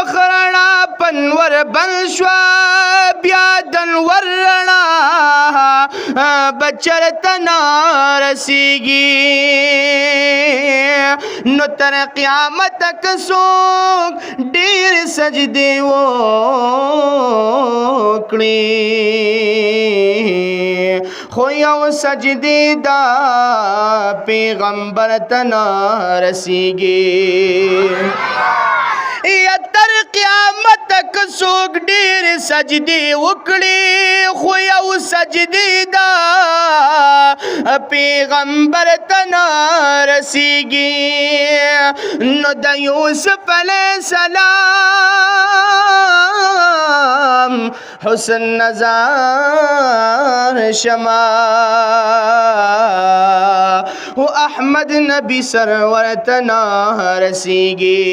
مخرنا پنور بند شوا بیا دنور رنا بچرتنا رسیگی نو تر قیامت تک سوک ډیر سجدے وکړي خو یو سجدے دا پیغمبر تنا رسیگی یا تر قیامت تک سوک ډیر سجدے وکړي خو یو سجدے دا پیغمبر تنا رسیگی نو د یوسف علیہ السلام حسن نظر شما و احمد نبی سرور تنا رسیگی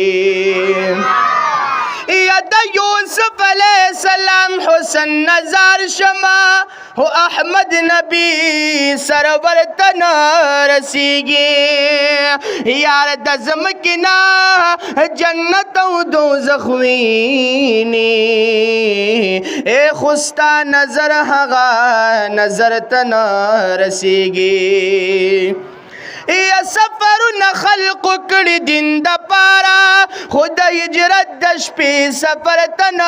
یا د یوسف علیہ السلام حسن نظر شما ہو احمد نبی سرور تنا رسیگی یار د زمکنا جنت و دوزخ وینی اے خستا نظر هغه نظر تنا رسیگی یا سفرونه خلق کړي دین د پارا خود هجرت د شپې سفر تنا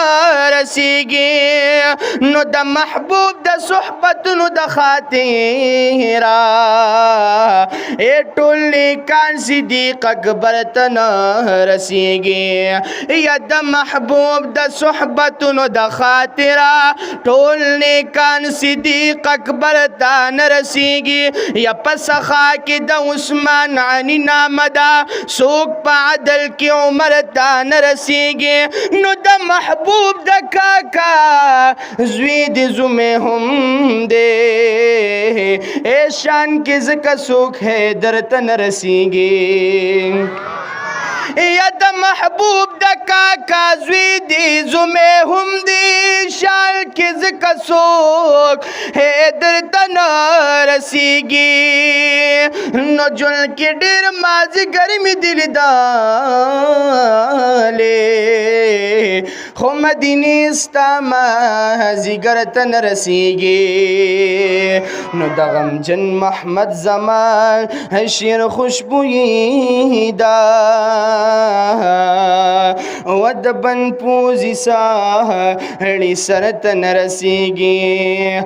رسیږي نو د محبوب د صحبتونو د خاطره ټول نیکان صدیق اکبر تنا رسیږي یا د محبوب د صحبتونو د خاطره ټول نیکان صدیق اکبر تنا رسیږي یا پسخا کې د عثمان عنی نامدا سوک پا عدل کی عمر تا نرسیگی نو د محبوب د کاکا زوید زمے ہم دے اے شان کی زکا سوک ہے در تا نرسیگی یا د محبوب د کاکا زویدی زمے ہم دی شان کی زکا سوک ہے در تنا رسیگی نو جل کی ڈیر مازی گرمی دل دالے خو مدینی استا مازی گرتن رسیگی نو دغم جن محمد زمان شیر خوشبوئی دا ود بن پوزی سا ہڑی سرتن رسیگی